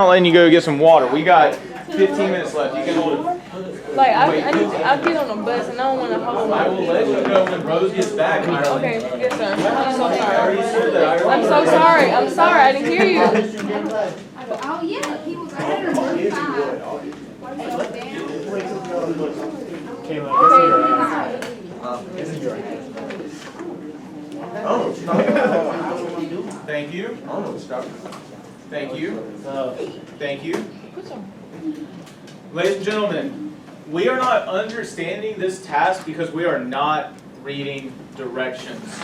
I'm letting you go get some water. We got 15 minutes left. You can hold it. Like, I'll get on a bus and I don't want to hold I on. will let you know when Rose gets back, Ireland. Okay, yes, sir. I'm so I already sorry. said that, Ireland. I'm so sorry. I'm sorry. I didn't hear you. Oh, yeah, he was 135. Thank you. Thank you. Thank you. Ladies and gentlemen, we are not understanding this task because we are not reading directions.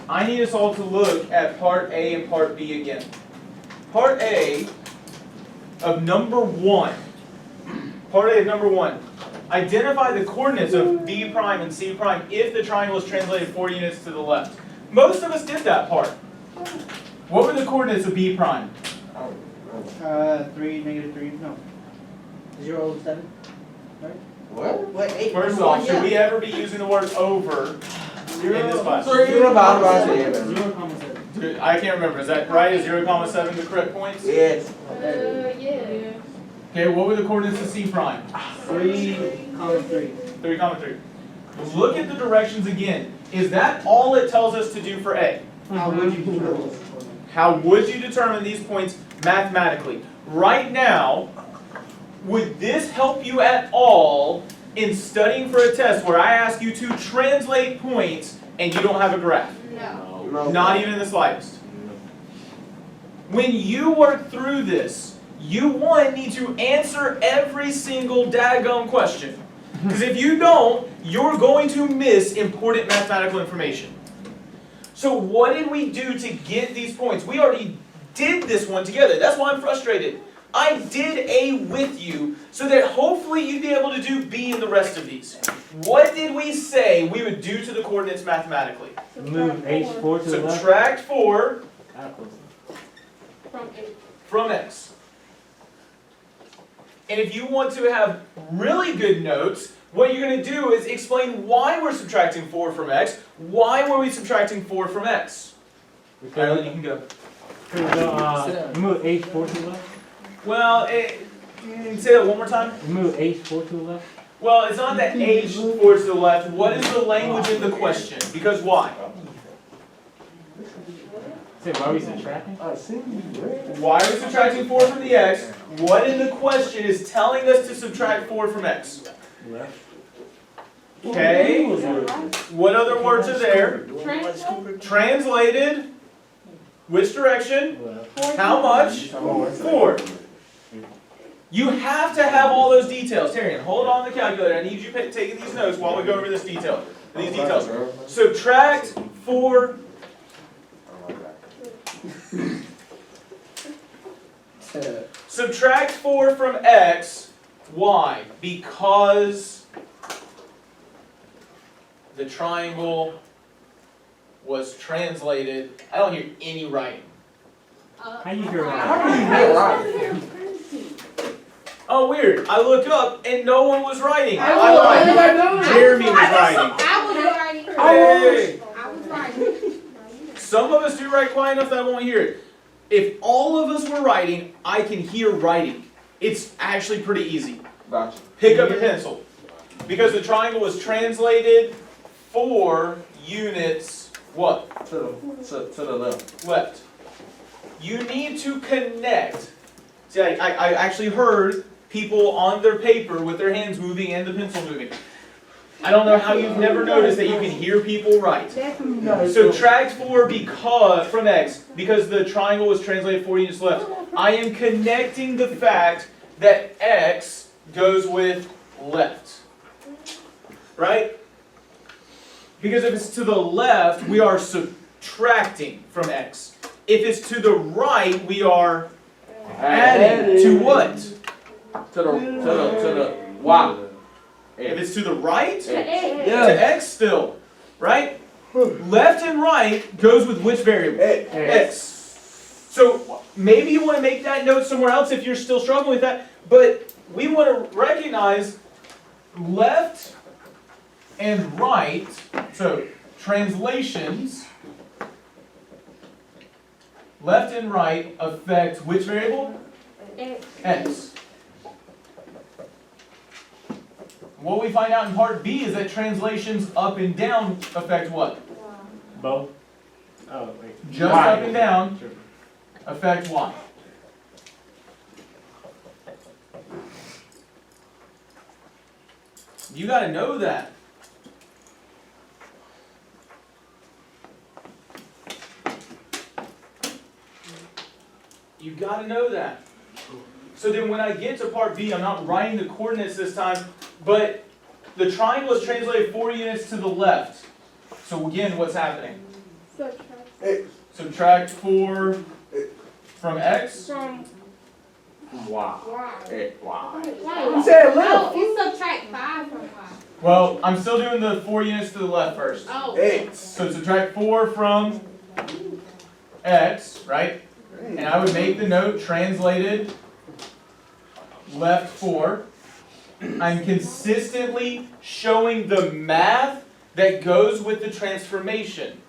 I need us all to look at part A and part B again. Part A of number 1. Part A of number 1. Identify the coordinates of B prime and C prime if the triangle is translated 4 units to the left. Most of us did that part. What were the coordinates of B prime? 3, -3, no. 0, 7, right? What? What? 8? First off, should we ever be using the word over in this class? 0, bound by 7. 0,7. I can't remember. Is that right? Is 0,7 the correct points? Yes. Yeah. Okay, what were the coordinates of C prime? 3, 3. 3,3. Look at the directions again. Is that all it tells us to do for A? How would you determine this? How would you determine these points mathematically? Right now, would this help you at all in studying for a test where I ask you to translate points and you don't have a graph? No. Not even in the slightest. When you work through this, you need to answer every single daggum question. Because if you don't, you're going to miss important mathematical information. So what did we do to get these points? We already did this one together. That's why I'm frustrated. I did A with you so that hopefully you'd be able to do B in the rest of these. What did we say we would do to the coordinates mathematically? Move H4 to the left. Subtract 4 From 8. from X. And if you want to have really good notes, what you're going to do is explain why we're subtracting 4 from X. Why were we subtracting 4 from X? Ireland, you can go. Move H4 to the left. Well, say that one more time. Move H4 to the left. Well, it's not that H towards the left. What is the language in the question? Because why? Say, why are we subtracting? Why are we subtracting 4 from the X? What in the question is telling us to subtract 4 from X? Left. Okay. What other words are there? Translated. Which direction? Left. How much? 4. You have to have all those details. Terrian, hold on the calculator. I need you taking these notes while we go over this detail. These details. Subtract 4. Subtract 4 from X. Why? Because the triangle was translated. I don't hear any writing. How you hear that? How can you hear right? Oh, weird. I look up and no one was writing. I lied. Jeremy was writing. I was writing. Hey. I was writing. Some of us do write quiet enough that I won't hear it. If all of us were writing, I can hear writing. It's actually pretty easy. Gotcha. Pick up a pencil. Because the triangle was translated 4 units, what? To the left. Left. You need to connect. See, I actually heard people on their paper with their hands moving and the pencil moving. I don't know how you've never noticed that you can hear people write. Subtract 4 from X because the triangle was translated 4 units left. I am connecting the fact that X goes with left. Right? Because if it's to the left, we are subtracting from X. If it's to the right, we are adding to what? To the Y. If it's to the right, To 8. to X still. Right? Left and right goes with which variable? X. So maybe you want to make that note somewhere else if you're still struggling with that. But we want to recognize left and right. So translations, left and right affect which variable? X. What we find out in part B is that translations up and down affect what? Both? Oh, wait. Just Y. up and down affect Y. You gotta know that. You gotta know that. So then when I get to part B, I'm not writing the coordinates this time, but the triangle is translated 4 units to the left. So again, what's happening? Subtract 4 from X. From Y. Y. X, Y. Wait, said no, it's subtract 5 from Y. Well, I'm still doing the 4 units to the left first. Oh. X. So subtract 4 from X, right? And I would make the note translated left 4. I'm consistently showing the math that goes with the transformation.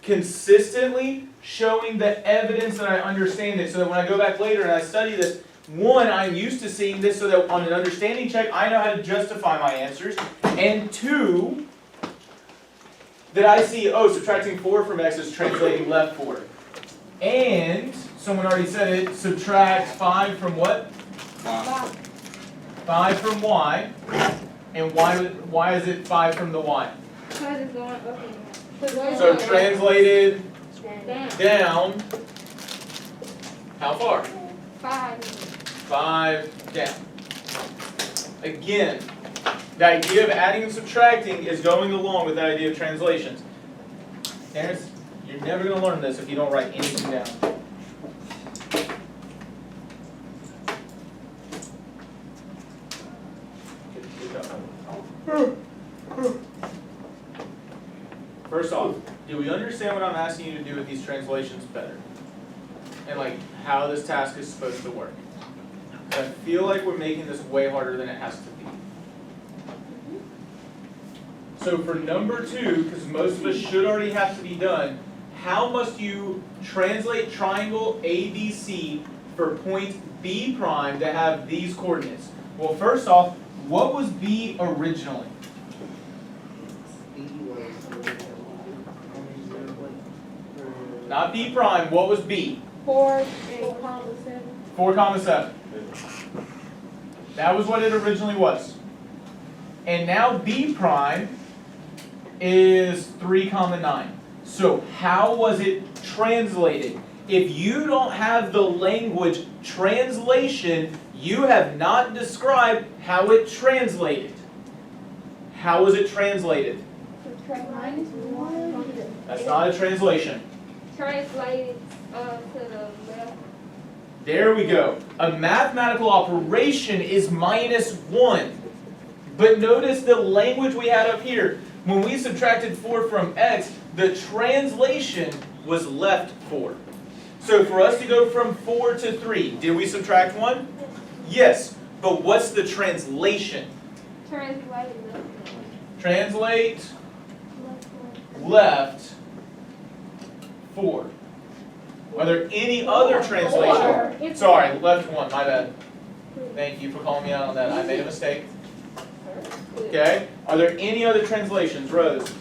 Consistently showing the evidence that I understand it, so that when I go back later and I study this, one, I'm used to seeing this so that on an understanding check, I know how to justify my answers. And two, that I see, oh, subtracting 4 from X is translating left 4. And, someone already said it, subtract 5 from what? 5 from Y. And why is it 5 from the Y? Because it's going up and down. So translated Down. down, how far? 5. 5 down. Again, the idea of adding and subtracting is going along with the idea of translations. Terrence, you're never going to learn this if you don't write anything down. Good job. First off, do we understand what I'm asking you to do with these translations better? And like how this task is supposed to work? I feel like we're making this way harder than it has to be. So for number 2, because most of us should already have to be done, how must you translate triangle ABC for point B prime to have these coordinates? Well, first off, what was B originally? Not B prime, what was B? 4 and comma 7. 4 comma 7. That was what it originally was. And now B prime is 3 comma 9. So how was it translated? If you don't have the language translation, you have not described how it translated. How was it translated? Subtract minus 1. That's not a translation. Translated to the left. There we go. A mathematical operation is minus 1. But notice the language we had up here. When we subtracted 4 from X, the translation was left 4. So for us to go from 4 to 3, did we subtract 1? Yes. But what's the translation? Translated left. Translate left 4. Are there any other translation? Sorry, left 1, my bad. Thank you for calling me out on that. I made a mistake. Okay? Are there any other translations? Rose?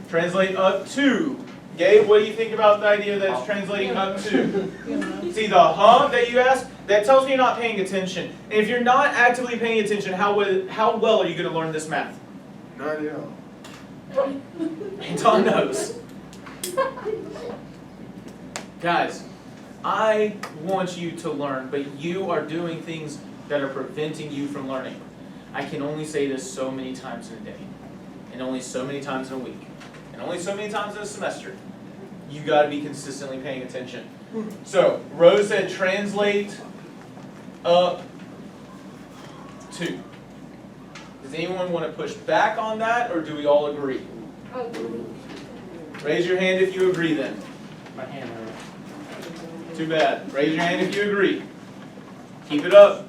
Translate up to. Gabe, what do you think about the idea that it's translating up to? See the that you asked? That tells me you're not paying attention. And if you're not actively paying attention, how well are you going to learn this math? Not at all. Anton knows. Guys, I want you to learn, but you are doing things that are preventing you from learning. I can only say this so many times in a day, and only so many times in a week, and only so many times in a semester. You got to be consistently paying attention. So, Rose said translate up to. Does anyone want to push back on that, or do we all agree? Raise your hand if you agree then. My hand hurt. Too bad. Raise your hand if you agree. Keep it up.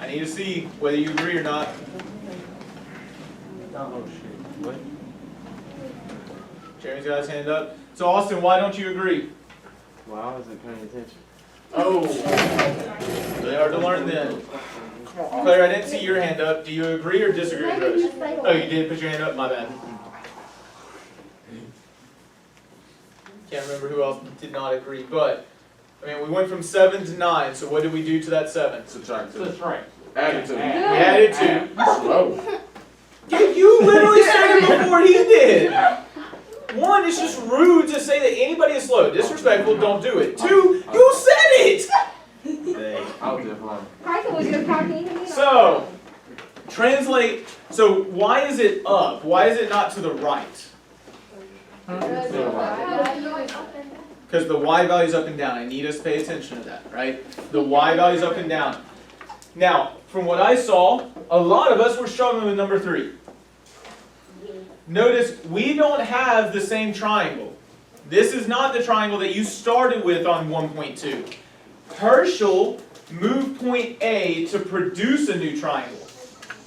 I need to see whether you agree or not. Oh, shit. What? Jeremy's got his hand up. So Austin, why don't you agree? Well, I wasn't paying attention. Oh. hard to learn then. Claire, I didn't see your hand up. Do you agree or disagree with Rose? Oh, you did put your hand up? My bad. Can't remember who else did not agree, but, I mean, we went from 7 to 9, so what did we do to that 7? Subtract two. That's right. Add it to We me. added 2. Slow. Yeah, you literally said it before he did. 1, it's just rude to say that anybody is slow. Disrespectful, don't do it. 2, you said it! I was just wrong. Carson was just talking to me. So, translate, so why is it up? Why is it not to the right? Because the y value is up and down. I need us to pay attention to that, right? The y value is up and down. Now, from what I saw, a lot of us were struggling with number 3. Notice we don't have the same triangle. This is not the triangle that you started with on 1.2. Herschel moved point A to produce a new triangle.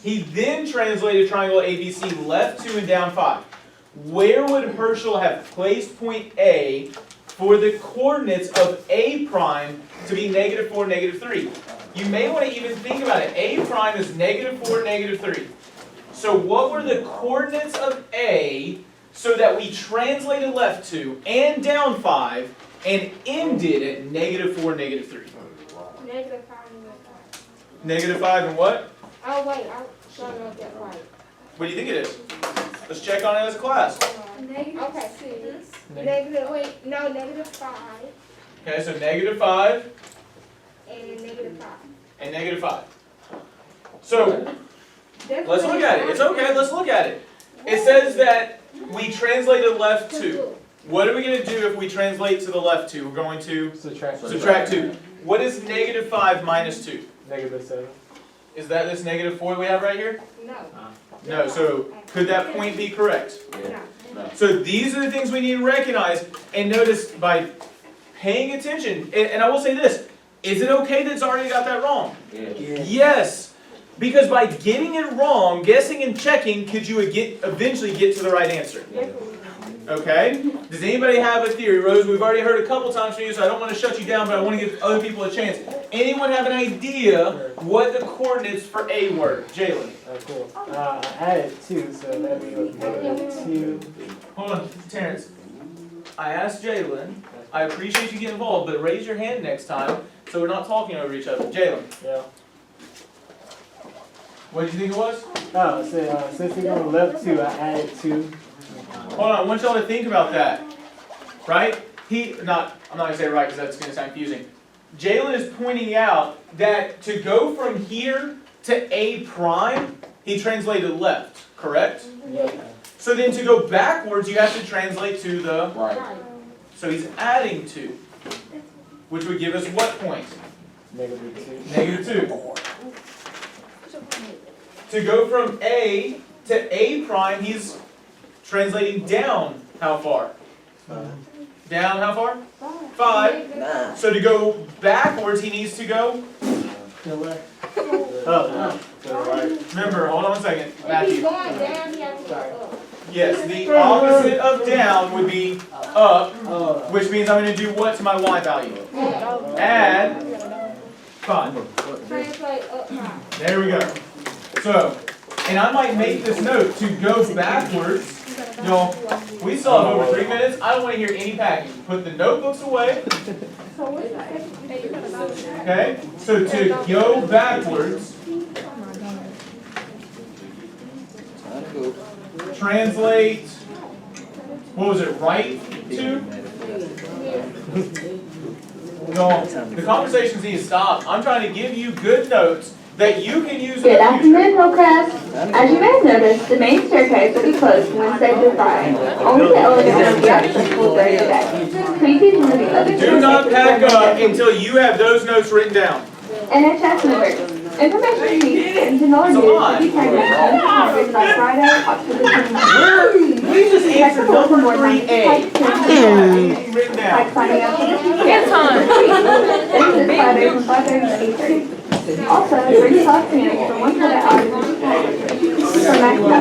He then translated triangle ABC left 2 and down 5. Where would Herschel have placed point A for the coordinates of A prime to be -4, -3? You may want to even think about it. A prime is -4, -3. So what were the coordinates of A so that we translated left 2 and down 5 and ended at -4, -3? -5 and what? Oh, wait, I don't know if that's right. What do you think it is? Let's check on it as a class. Okay, 6. Negative, wait, no, -5 Okay, so -5 and -5. and -5. So let's look at it. It's okay, let's look at it. It says that we translated left 2. What are we going to do if we translate to the left 2? We're going to subtract 2. What is -5 minus 2? -7. Is that this -4 we have right here? No, No, so could that point be correct? no. So these are the things we need to recognize, and notice by paying attention, and I will say this, is it okay that it's already got that wrong? Yes, because by getting it wrong, guessing and checking, could you eventually get to the right answer? Okay? Does anybody have a theory? Rose, we've already heard a couple times from you, so I don't want to shut you down, but I want to give other people a chance. Anyone have an idea what the coordinates for A were? Jalen. Cool. I added 2, so that means -2. Hold on, Terrence. I asked Jalen, I appreciate you getting involved, but raise your hand next time so we're not talking over each other. Jalen, Yeah. what did you think it was? Oh, so since we're going left 2, I added 2. Hold on, I want y'all to think about that. Right? I'm not going to say right because that's going to sound confusing. Jalen is pointing out that to go from here to A prime, he translated left, correct? So then to go backwards, you have to translate to the, Right. so he's adding 2, which would give us what point? -2. -2. To go from A to A prime, he's translating down how far? Down how far? 5. So to go backwards, he needs to go, To the left. Oh, to the right. remember, hold on a second, If he's Matthew. going down, he has to go up. Yes, the opposite of down would be up, Oh. which means I'm going to do what to my y value? Add 5. Translate up 5. There we go. So, and I might make this note, to go backwards, y'all, we still have over 3 minutes, I don't want to hear any packing. Put the notebooks away, So what's that? okay? So to go backwards, translate, what was it, right to? No, the conversations need to stop. I'm trying to give you good notes that you can use in Good the future. afternoon, Hillcrest. As you may have noticed, the main staircase will be closed Wednesday through Friday. Only the elevator will be accessible during the day. Please use one of the other Do not staircases pack during the up day. until you have those notes written down. NHS movers. Information needs to know news to be turned in by Friday, October 29th. We just answered number 3A. Anything written Like down. signing up for the PCS. It's on. This is Friday from 5:30 to 8:30. Also, bring self-cleaning for 1 credit out of the for maximum